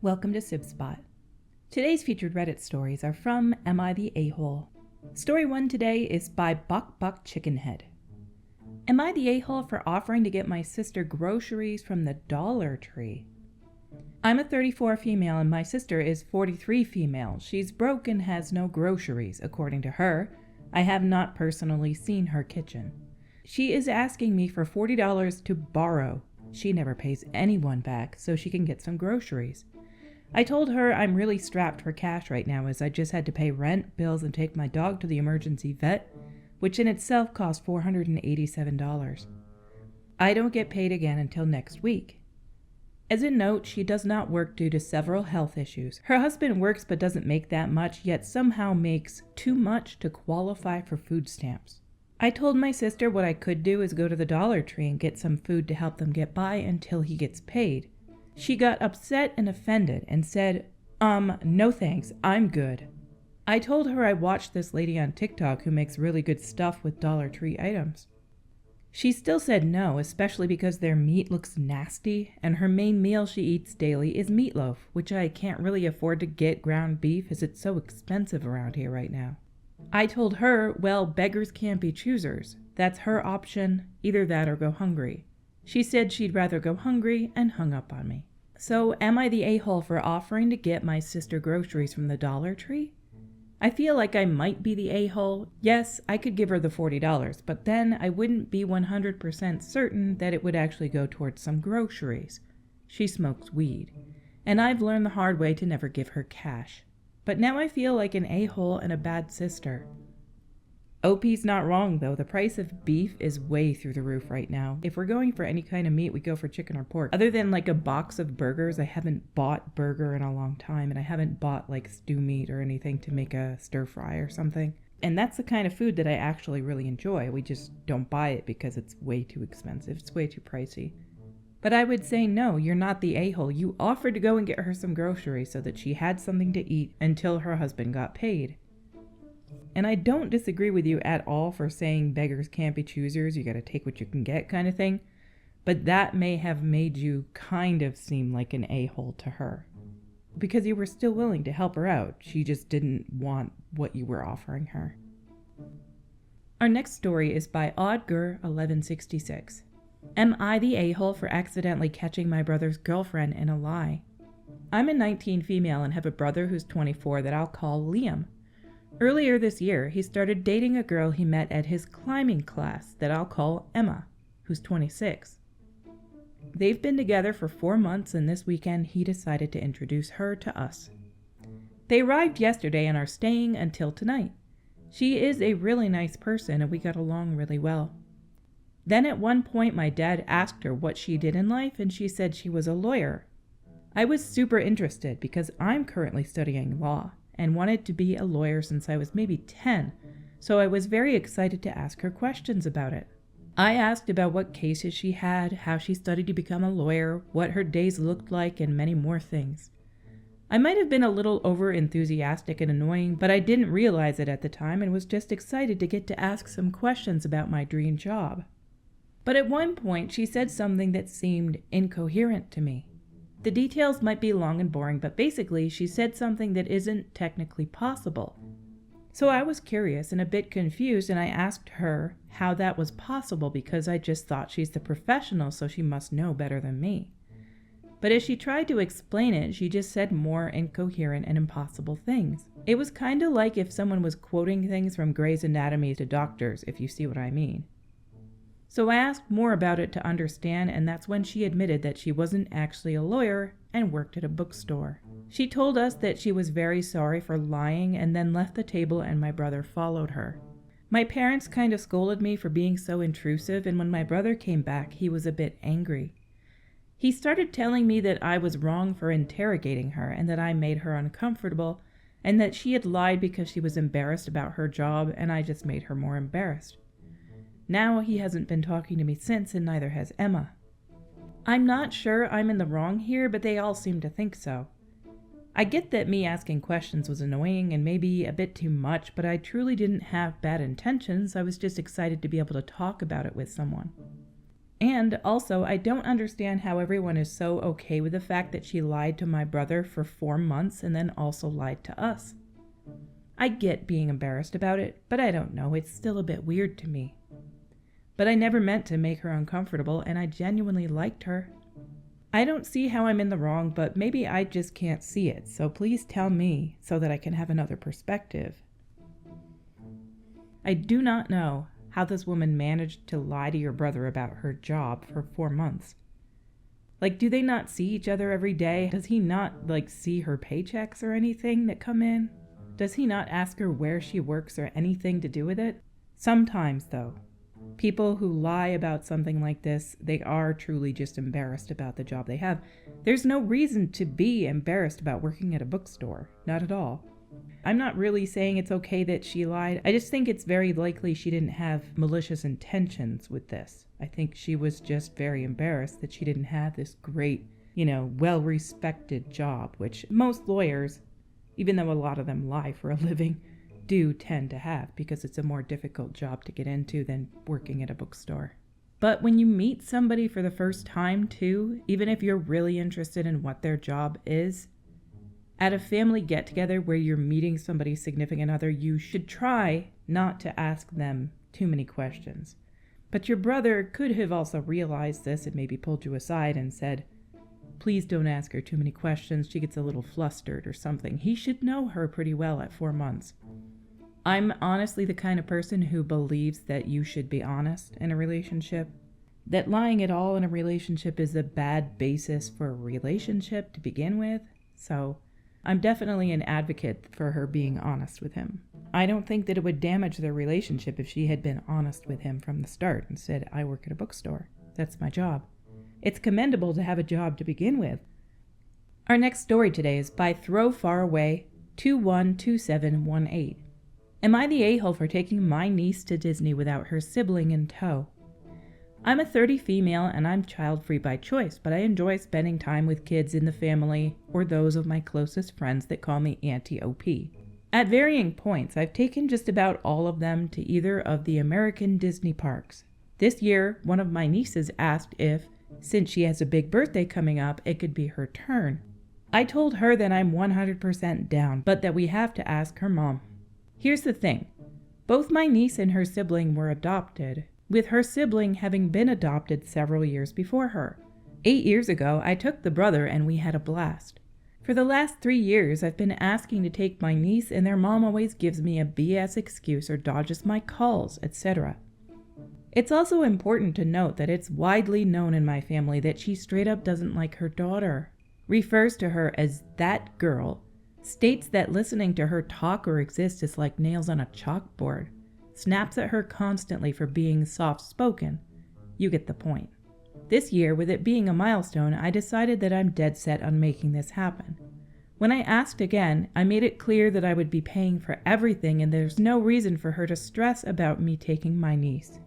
Welcome to Sib Spot. Today's featured Reddit stories are from Am I the A-Hole? Story 1 today is by Buck Buck Chickenhead. Am I the a-hole for offering to get my sister groceries from the Dollar Tree? I'm a 34 female and my sister is 43 female. She's broke and has no groceries, according to her. I have not personally seen her kitchen. She is asking me for $40 to borrow. She never pays anyone back, so she can get some groceries. I told her I'm really strapped for cash right now as I just had to pay rent, bills, and take my dog to the emergency vet, which in itself cost $487. I don't get paid again until next week. As a note, she does not work due to several health issues. Her husband works but doesn't make that much, yet somehow makes too much to qualify for food stamps. I told my sister what I could do is go to the Dollar Tree and get some food to help them get by until he gets paid. She got upset and offended and said, no thanks, I'm good. I told her I watched this lady on TikTok who makes really good stuff with Dollar Tree items. She still said no, especially because their meat looks nasty, and her main meal she eats daily is meatloaf, which I can't really afford to get ground beef as it's so expensive around here right now. I told her, well, beggars can't be choosers. That's her option, either that or go hungry. She said she'd rather go hungry and hung up on me. So am I the a-hole for offering to get my sister groceries from the Dollar Tree? I feel like I might be the a-hole. Yes, I could give her the $40, but then I wouldn't be 100% certain that it would actually go towards some groceries. She smokes weed, and I've learned the hard way to never give her cash. But now I feel like an a-hole and a bad sister. OP's not wrong though, the price of beef is way through the roof right now. If we're going for any kind of meat, we go for chicken or pork. Other than like a box of burgers, I haven't bought burger in a long time, and I haven't bought like stew meat or anything to make a stir fry or something. And that's the kind of food that I actually really enjoy. We just don't buy it because it's way too expensive. It's way too pricey. But I would say no, you're not the a-hole. You offered to go and get her some groceries so that she had something to eat until her husband got paid. And I don't disagree with you at all for saying beggars can't be choosers, you gotta take what you can get kind of thing. But that may have made you kind of seem like an a-hole to her. Because you were still willing to help her out, she just didn't want what you were offering her. Our next story is by Oddgur1166. Am I the a-hole for accidentally catching my brother's girlfriend in a lie? I'm a 19 female and have a brother who's 24 that I'll call Liam. Earlier this year, he started dating a girl he met at his climbing class that I'll call Emma, who's 26. They've been together for 4 months, and this weekend he decided to introduce her to us. They arrived yesterday and are staying until tonight. She is a really nice person and we got along really well. Then at one point my dad asked her what she did in life and she said she was a lawyer. I was super interested because I'm currently studying law and wanted to be a lawyer since I was maybe 10, so I was very excited to ask her questions about it. I asked about what cases she had, how she studied to become a lawyer, what her days looked like, and many more things. I might have been a little over-enthusiastic and annoying, but I didn't realize it at the time and was just excited to get to ask some questions about my dream job. But at one point she said something that seemed incoherent to me. The details might be long and boring, but basically she said something that isn't technically possible. So I was curious and a bit confused, and I asked her how that was possible because I just thought she's the professional, so she must know better than me. But as she tried to explain it, she just said more incoherent and impossible things. It was kind of like if someone was quoting things from Grey's Anatomy to doctors, if you see what I mean. So I asked more about it to understand, and that's when she admitted that she wasn't actually a lawyer and worked at a bookstore. She told us that she was very sorry for lying and then left the table and my brother followed her. My parents kind of scolded me for being so intrusive, and when my brother came back, he was a bit angry. He started telling me that I was wrong for interrogating her and that I made her uncomfortable and that she had lied because she was embarrassed about her job and I just made her more embarrassed. Now he hasn't been talking to me since, and neither has Emma. I'm not sure I'm in the wrong here, but they all seem to think so. I get that me asking questions was annoying and maybe a bit too much, but I truly didn't have bad intentions. I was just excited to be able to talk about it with someone. And also, I don't understand how everyone is so okay with the fact that she lied to my brother for 4 months and then also lied to us. I get being embarrassed about it, but I don't know, it's still a bit weird to me. But I never meant to make her uncomfortable, and I genuinely liked her. I don't see how I'm in the wrong, but maybe I just can't see it, so please tell me so that I can have another perspective. I do not know how this woman managed to lie to your brother about her job for 4 months. Like, do they not see each other every day? Does he not, see her paychecks or anything that come in? Does he not ask her where she works or anything to do with it? Sometimes, though, people who lie about something like this, they are truly just embarrassed about the job they have. There's no reason to be embarrassed about working at a bookstore. Not at all. I'm not really saying it's okay that she lied. I just think it's very likely she didn't have malicious intentions with this. I think she was just very embarrassed that she didn't have this great, well-respected job, which most lawyers, even though a lot of them lie for a living, do tend to have, because it's a more difficult job to get into than working at a bookstore. But when you meet somebody for the first time too, even if you're really interested in what their job is, at a family get-together where you're meeting somebody's significant other, you should try not to ask them too many questions. But your brother could have also realized this and maybe pulled you aside and said, please don't ask her too many questions, she gets a little flustered or something. He should know her pretty well at 4 months. I'm honestly the kind of person who believes that you should be honest in a relationship. That lying at all in a relationship is a bad basis for a relationship to begin with. So I'm definitely an advocate for her being honest with him. I don't think that it would damage their relationship if she had been honest with him from the start and said, I work at a bookstore. That's my job. It's commendable to have a job to begin with. Our next story today is by Throw Far Away 212718. Am I the a-hole for taking my niece to Disney without her sibling in tow? I'm a 30 female and I'm child-free by choice, but I enjoy spending time with kids in the family or those of my closest friends that call me Auntie OP. At varying points, I've taken just about all of them to either of the American Disney parks. This year, one of my nieces asked if, since she has a big birthday coming up, it could be her turn. I told her that I'm 100% down, but that we have to ask her mom. Here's the thing. Both my niece and her sibling were adopted, with her sibling having been adopted several years before her. 8 years ago, I took the brother and we had a blast. For the last 3 years, I've been asking to take my niece and their mom always gives me a BS excuse or dodges my calls, etc. It's also important to note that it's widely known in my family that she straight up doesn't like her daughter, refers to her as that girl, states that listening to her talk or exist is like nails on a chalkboard, snaps at her constantly for being soft-spoken. You get the point. This year, with it being a milestone, I decided that I'm dead set on making this happen. When I asked again, I made it clear that I would be paying for everything and there's no reason for her to stress about me taking my niece.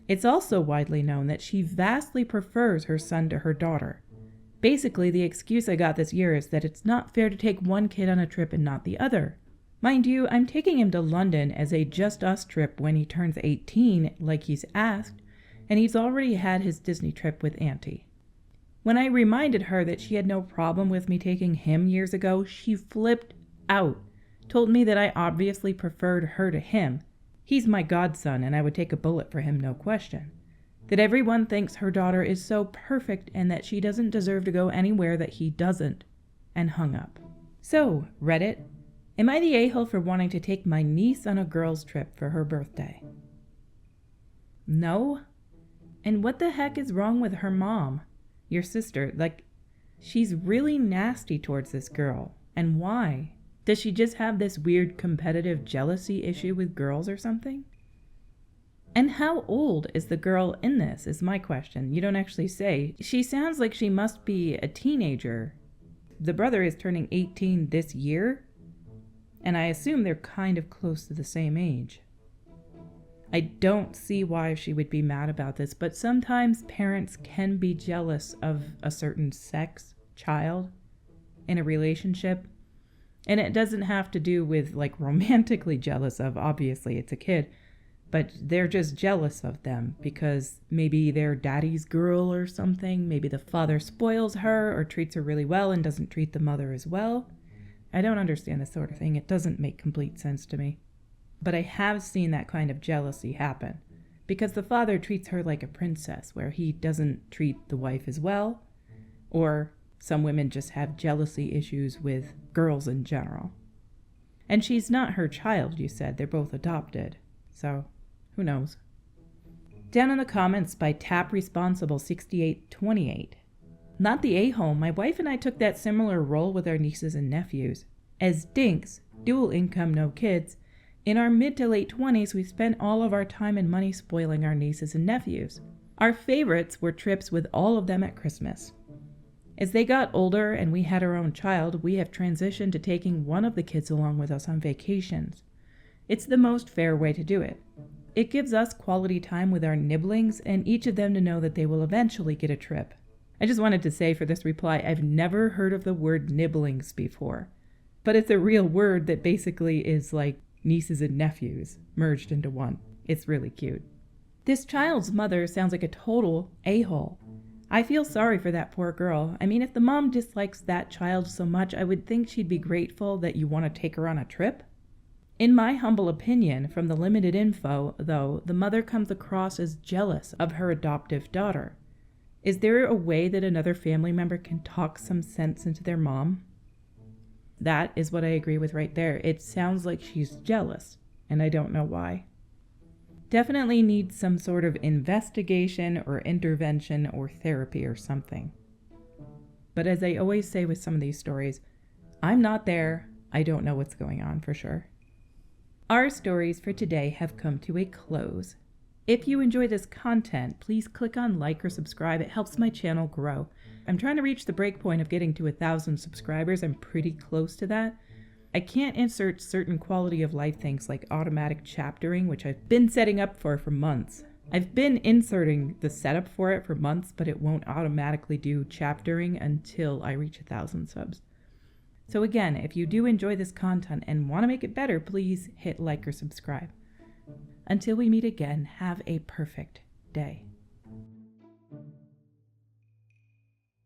It's also widely known that she vastly prefers her son to her daughter. Basically, the excuse I got this year is that it's not fair to take one kid on a trip and not the other. Mind you, I'm taking him to London as a just us trip when he turns 18, like he's asked, and he's already had his Disney trip with Auntie. When I reminded her that she had no problem with me taking him years ago, she flipped out, told me that I obviously preferred her to him. He's my godson and I would take a bullet for him, no question. That everyone thinks her daughter is so perfect and that she doesn't deserve to go anywhere that he doesn't, and hung up. So, Reddit, am I the a-hole for wanting to take my niece on a girls' trip for her birthday? No? And what the heck is wrong with her mom? Your sister, she's really nasty towards this girl. And why? Does she just have this weird competitive jealousy issue with girls or something? And how old is the girl in this is my question. You don't actually say. She sounds like she must be a teenager. The brother is turning 18 this year, and I assume they're kind of close to the same age. I don't see why she would be mad about this, but sometimes parents can be jealous of a certain sex child in a relationship. And it doesn't have to do with romantically jealous of, obviously it's a kid, but they're just jealous of them because maybe they're daddy's girl or something. Maybe the father spoils her or treats her really well and doesn't treat the mother as well. I don't understand this sort of thing. It doesn't make complete sense to me. But I have seen that kind of jealousy happen because the father treats her like a princess, where he doesn't treat the wife as well, or some women just have jealousy issues with girls in general. And she's not her child, you said. They're both adopted. So, who knows? Down in the comments by TapResponsible6828. Not the a-hole, my wife and I took that similar role with our nieces and nephews. As dinks, dual income, no kids, in our mid to late 20s, we spent all of our time and money spoiling our nieces and nephews. Our favorites were trips with all of them at Christmas. As they got older and we had our own child, we have transitioned to taking one of the kids along with us on vacations. It's the most fair way to do it. It gives us quality time with our nibblings and each of them to know that they will eventually get a trip. I just wanted to say for this reply, I've never heard of the word nibblings before, but it's a real word that basically is like nieces and nephews merged into one. It's really cute. This child's mother sounds like a total a-hole. I feel sorry for that poor girl. I mean, if the mom dislikes that child so much, I would think she'd be grateful that you want to take her on a trip. In my humble opinion, from the limited info, though, the mother comes across as jealous of her adoptive daughter. Is there a way that another family member can talk some sense into their mom? That is what I agree with right there. It sounds like she's jealous, and I don't know why. Definitely needs some sort of investigation or intervention or therapy or something. But as I always say with some of these stories, I'm not there. I don't know what's going on for sure. Our stories for today have come to a close. If you enjoy this content, please click on like or subscribe. It helps my channel grow. I'm trying to reach the breakpoint of getting to 1,000 subscribers. I'm pretty close to that. I can't insert certain quality of life things like automatic chaptering, which I've been setting up for months. I've been inserting the setup for it for months, but it won't automatically do chaptering until I reach 1,000 subs. So again, if you do enjoy this content and want to make it better, please hit like or subscribe. Until we meet again, have a perfect day.